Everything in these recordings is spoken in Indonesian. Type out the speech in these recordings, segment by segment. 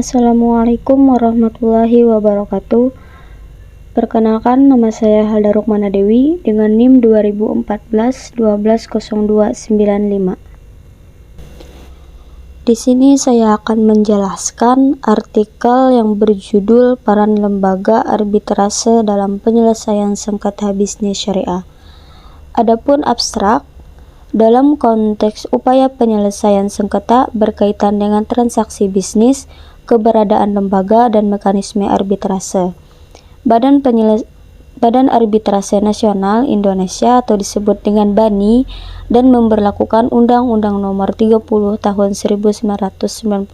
Assalamualaikum warahmatullahi wabarakatuh. Perkenalkan, nama saya Halda Rukmana Dewi dengan NIM 2014-120295. Di sini saya akan menjelaskan artikel yang berjudul Peran Lembaga Arbitrase dalam Penyelesaian Sengketa Bisnis Syariah. Adapun abstrak, dalam konteks upaya penyelesaian sengketa berkaitan dengan transaksi bisnis, keberadaan lembaga dan mekanisme arbitrase. Badan Arbitrase Nasional Indonesia atau disebut dengan BANI dan memberlakukan Undang-Undang Nomor 30 Tahun 1999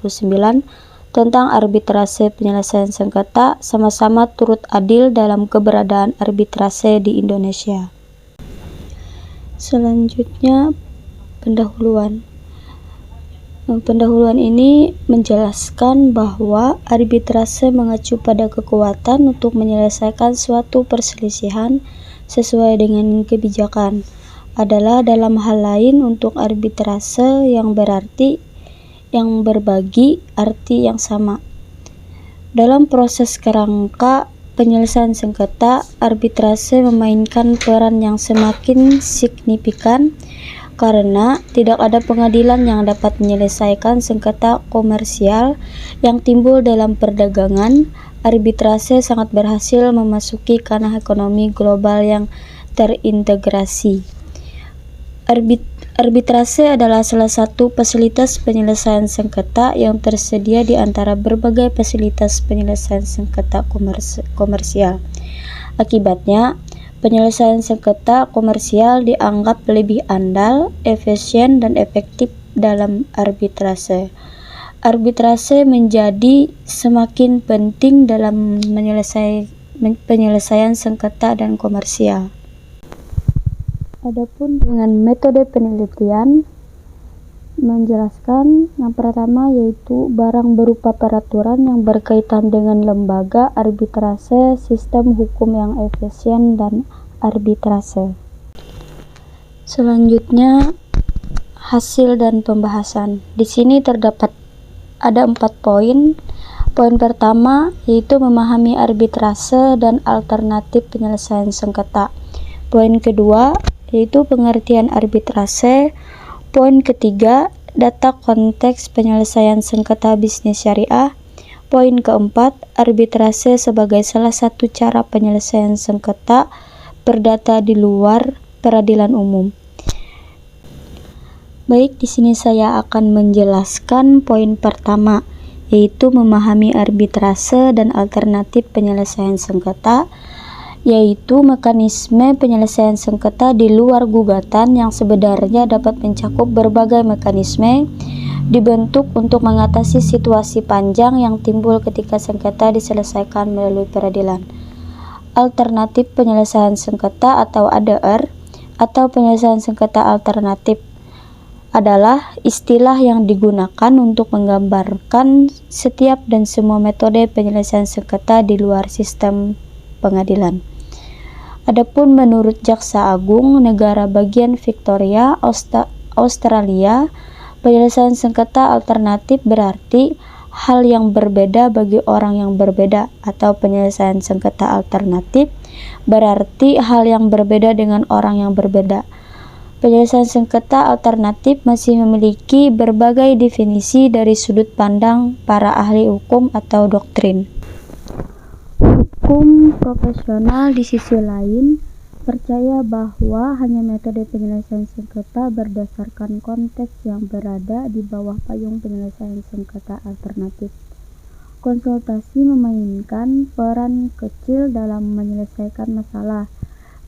tentang arbitrase penyelesaian sengketa sama-sama turut adil dalam keberadaan arbitrase di Indonesia. Selanjutnya, pendahuluan ini menjelaskan bahwa arbitrase mengacu pada kekuatan untuk menyelesaikan suatu perselisihan sesuai dengan kebijakan adalah dalam hal lain untuk arbitrase yang berbagi arti yang sama. Dalam proses kerangka penyelesaian sengketa, arbitrase memainkan peran yang semakin signifikan karena tidak ada pengadilan yang dapat menyelesaikan sengketa komersial yang timbul dalam perdagangan. Arbitrase sangat berhasil memasuki ranah ekonomi global yang terintegrasi. Arbitrase adalah salah satu fasilitas penyelesaian sengketa yang tersedia di antara berbagai fasilitas penyelesaian sengketa komersial. Akibatnya, penyelesaian sengketa komersial dianggap lebih andal, efisien, dan efektif dalam arbitrase. Arbitrase menjadi semakin penting dalam penyelesaian sengketa dan komersial. Adapun dengan metode penelitian menjelaskan yang pertama yaitu barang berupa peraturan yang berkaitan dengan lembaga arbitrase, sistem hukum yang efisien, dan arbitrase. Selanjutnya, hasil dan pembahasan. Di sini terdapat ada 4 poin. Poin pertama yaitu memahami arbitrase dan alternatif penyelesaian sengketa. Poin kedua yaitu pengertian arbitrase. Poin ketiga, data konteks penyelesaian sengketa bisnis syariah. Poin keempat, arbitrase sebagai salah satu cara penyelesaian sengketa perdata di luar peradilan umum. Baik, di sini saya akan menjelaskan poin pertama, yaitu memahami arbitrase dan alternatif penyelesaian sengketa, yaitu mekanisme penyelesaian sengketa di luar gugatan yang sebenarnya dapat mencakup berbagai mekanisme dibentuk untuk mengatasi situasi panjang yang timbul ketika sengketa diselesaikan melalui peradilan. Alternatif penyelesaian sengketa atau ADR atau penyelesaian sengketa alternatif adalah istilah yang digunakan untuk menggambarkan setiap dan semua metode penyelesaian sengketa di luar sistem pengadilan. Adapun menurut Jaksa Agung Negara Bagian Victoria, Australia, penyelesaian sengketa alternatif berarti hal yang berbeda bagi orang yang berbeda, atau penyelesaian sengketa alternatif berarti hal yang berbeda dengan orang yang berbeda. Penyelesaian sengketa alternatif masih memiliki berbagai definisi dari sudut pandang para ahli hukum atau doktrin. Hukum profesional di sisi lain percaya bahwa hanya metode penyelesaian sengketa berdasarkan konteks yang berada di bawah payung penyelesaian sengketa alternatif. Konsultasi memainkan peran kecil dalam menyelesaikan masalah.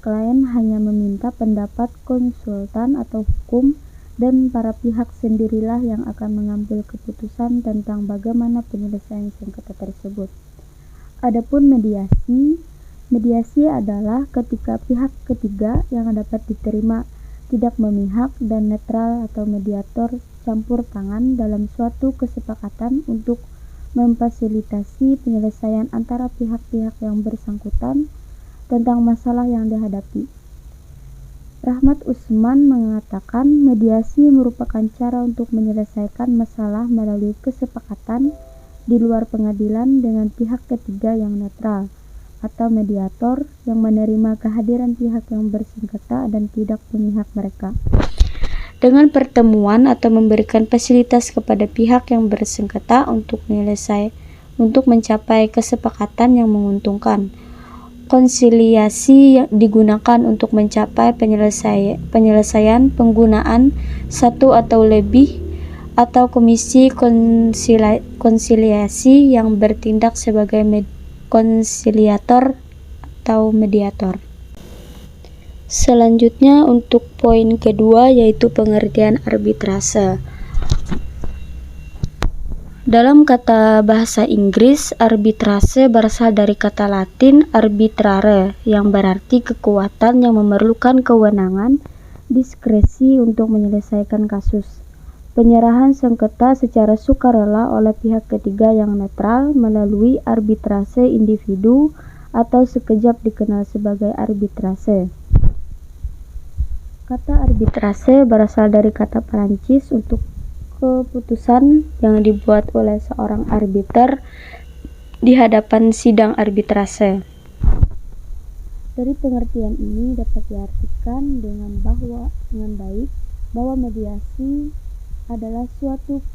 Klien hanya meminta pendapat konsultan atau hukum, dan para pihak sendirilah yang akan mengambil keputusan tentang bagaimana penyelesaian sengketa tersebut. Adapun mediasi adalah ketika pihak ketiga yang dapat diterima, tidak memihak, dan netral atau mediator campur tangan dalam suatu kesepakatan untuk memfasilitasi penyelesaian antara pihak-pihak yang bersangkutan tentang masalah yang dihadapi. Rahmat Usman mengatakan mediasi merupakan cara untuk menyelesaikan masalah melalui kesepakatan di luar pengadilan dengan pihak ketiga yang netral atau mediator yang menerima kehadiran pihak yang bersengketa dan tidak memihak mereka. Dengan pertemuan atau memberikan fasilitas kepada pihak yang bersengketa untuk mencapai kesepakatan yang menguntungkan. Konsiliasi digunakan untuk mencapai penyelesaian penggunaan satu atau lebih atau komisi konsiliasi yang bertindak sebagai konsiliator atau mediator. Selanjutnya untuk poin kedua yaitu pengertian arbitrase. Dalam kata bahasa Inggris, arbitrase berasal dari kata Latin arbitrare yang berarti kekuatan yang memerlukan kewenangan, diskresi untuk menyelesaikan kasus. Penyerahan sengketa secara sukarela oleh pihak ketiga yang netral melalui arbitrase individu atau sekejap dikenal sebagai arbitrase. Kata arbitrase berasal dari kata Perancis untuk keputusan yang dibuat oleh seorang arbiter di hadapan sidang arbitrase. Dari pengertian ini dapat diartikan dengan baik bahwa mediasi adalah suatu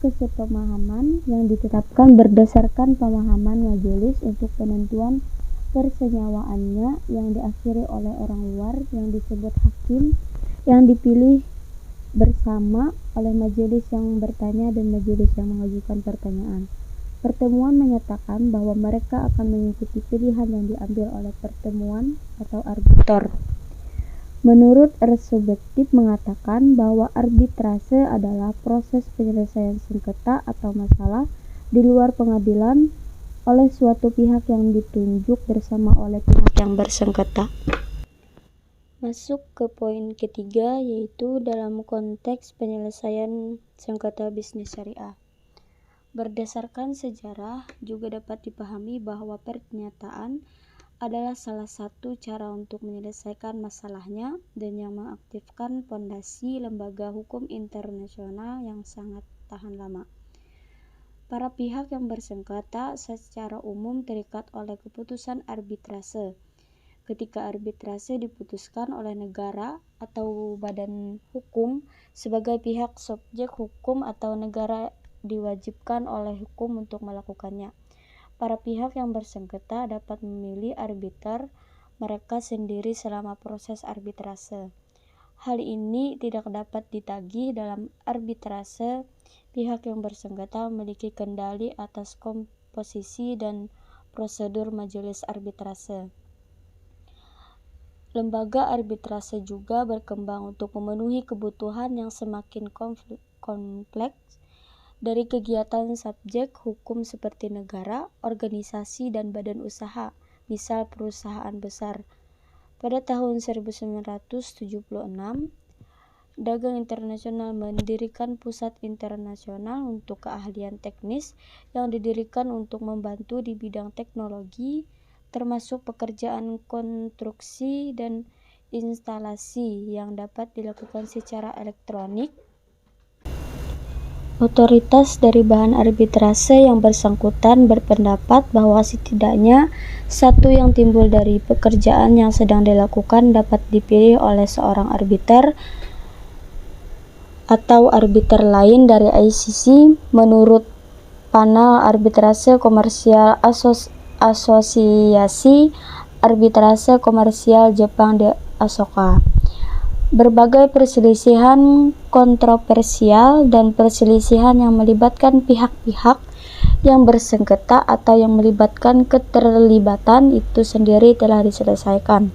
kesepemahaman yang ditetapkan berdasarkan pemahaman majelis untuk penentuan persenyawaannya yang diakhiri oleh orang luar yang disebut hakim yang dipilih bersama oleh majelis yang bertanya dan majelis yang mengajukan pertanyaan. Pertemuan menyatakan bahwa mereka akan mengikuti pilihan yang diambil oleh pertemuan atau arbiter. Menurut Subjektif mengatakan bahwa arbitrase adalah proses penyelesaian sengketa atau masalah di luar pengadilan oleh suatu pihak yang ditunjuk bersama oleh pihak yang bersengketa. Masuk ke poin ketiga yaitu dalam konteks penyelesaian sengketa bisnis syariah. Berdasarkan sejarah juga dapat dipahami bahwa pernyataan adalah salah satu cara untuk menyelesaikan masalahnya dan yang mengaktifkan fondasi lembaga hukum internasional yang sangat tahan lama. Para pihak yang bersengketa secara umum terikat oleh keputusan arbitrase. Ketika arbitrase diputuskan oleh negara atau badan hukum sebagai pihak subjek hukum atau negara diwajibkan oleh hukum untuk melakukannya. Para pihak yang bersengketa dapat memilih arbiter mereka sendiri selama proses arbitrase. Hal ini tidak dapat ditagih dalam arbitrase. Pihak yang bersengketa memiliki kendali atas komposisi dan prosedur majelis arbitrase. Lembaga arbitrase juga berkembang untuk memenuhi kebutuhan yang semakin kompleks dari kegiatan subjek hukum seperti negara, organisasi, dan badan usaha, misal perusahaan besar. Pada tahun 1976, Dagang Internasional mendirikan Pusat Internasional untuk Keahlian Teknis yang didirikan untuk membantu di bidang teknologi, termasuk pekerjaan konstruksi dan instalasi yang dapat dilakukan secara elektronik. Otoritas dari bahan arbitrase yang bersangkutan berpendapat bahwa setidaknya satu yang timbul dari pekerjaan yang sedang dilakukan dapat dipilih oleh seorang arbiter atau arbiter lain dari ICC menurut panel arbitrase komersial Asosiasi Arbitrase Komersial Jepang di Asoka. Berbagai perselisihan kontroversial dan perselisihan yang melibatkan pihak-pihak yang bersengketa atau yang melibatkan keterlibatan itu sendiri telah diselesaikan.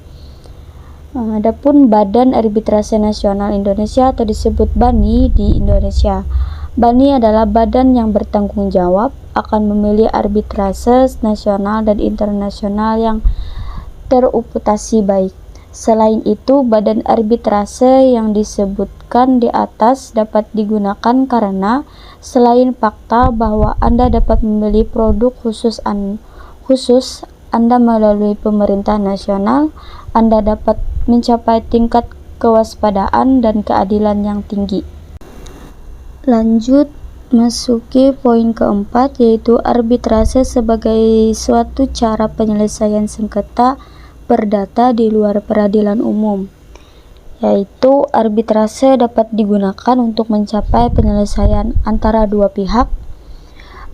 Adapun Badan Arbitrase Nasional Indonesia atau disebut BANI di Indonesia. BANI adalah badan yang bertanggung jawab akan memilih arbitrase nasional dan internasional yang teruputasi baik. Selain itu, badan arbitrase yang disebutkan di atas dapat digunakan karena selain fakta bahwa Anda dapat memilih produk khusus Anda melalui pemerintah nasional, Anda dapat mencapai tingkat kewaspadaan dan keadilan yang tinggi. Lanjut Masuki poin keempat, yaitu arbitrase sebagai suatu cara penyelesaian sengketa perdata di luar peradilan umum. Yaitu arbitrase dapat digunakan untuk mencapai penyelesaian antara dua pihak.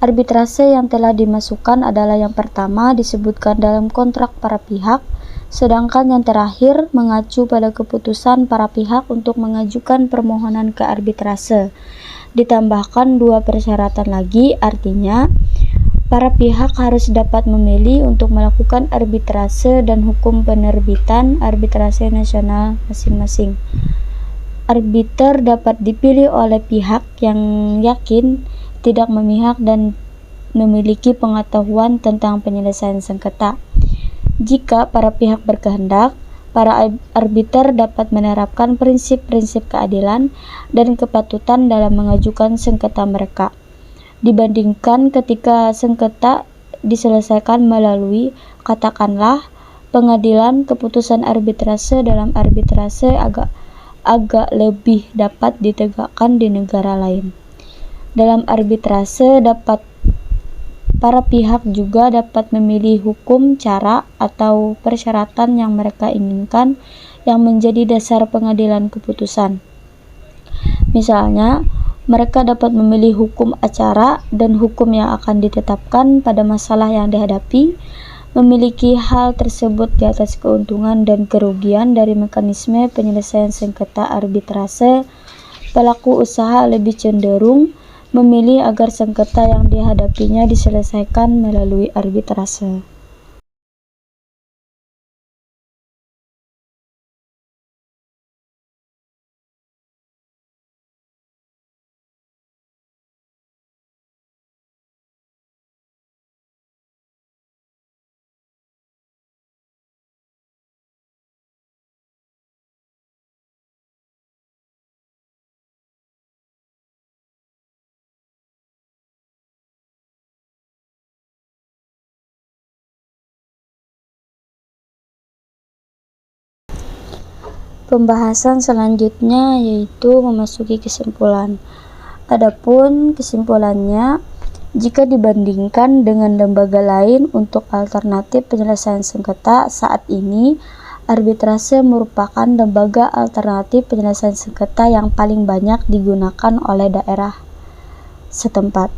Arbitrase yang telah dimasukkan adalah yang pertama disebutkan dalam kontrak para pihak, sedangkan yang terakhir mengacu pada keputusan para pihak untuk mengajukan permohonan ke arbitrase. Ditambahkan dua persyaratan lagi, artinya para pihak harus dapat memilih untuk melakukan arbitrase dan hukum penerbitan arbitrase nasional masing-masing. Arbiter dapat dipilih oleh pihak yang yakin, tidak memihak, dan memiliki pengetahuan tentang penyelesaian sengketa. Jika para pihak berkehendak, para arbiter dapat menerapkan prinsip-prinsip keadilan dan kepatutan dalam mengajukan sengketa mereka, dibandingkan ketika sengketa diselesaikan melalui, katakanlah, pengadilan. Keputusan arbitrase dalam arbitrase agak lebih dapat ditegakkan di negara lain. Dalam arbitrase para pihak juga dapat memilih hukum, cara, atau persyaratan yang mereka inginkan yang menjadi dasar pengadilan keputusan. Misalnya, mereka dapat memilih hukum acara dan hukum yang akan ditetapkan pada masalah yang dihadapi. Memiliki hal tersebut di atas keuntungan dan kerugian dari mekanisme penyelesaian sengketa arbitrase, pelaku usaha lebih cenderung memilih agar sengketa yang dihadapinya diselesaikan melalui arbitrase. Pembahasan selanjutnya yaitu memasuki kesimpulan. Adapun kesimpulannya, jika dibandingkan dengan lembaga lain untuk alternatif penyelesaian sengketa saat ini, arbitrase merupakan lembaga alternatif penyelesaian sengketa yang paling banyak digunakan oleh daerah setempat.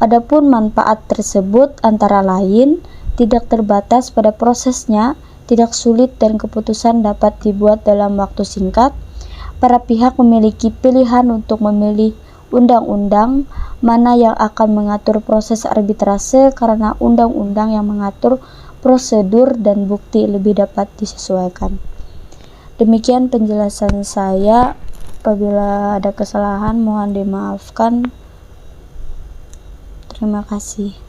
Adapun manfaat tersebut antara lain tidak terbatas pada prosesnya, tidak sulit, dan keputusan dapat dibuat dalam waktu singkat. Para pihak memiliki pilihan untuk memilih undang-undang mana yang akan mengatur proses arbitrase karena undang-undang yang mengatur prosedur dan bukti lebih dapat disesuaikan. Demikian penjelasan saya. Apabila ada kesalahan mohon dimaafkan. Terima kasih.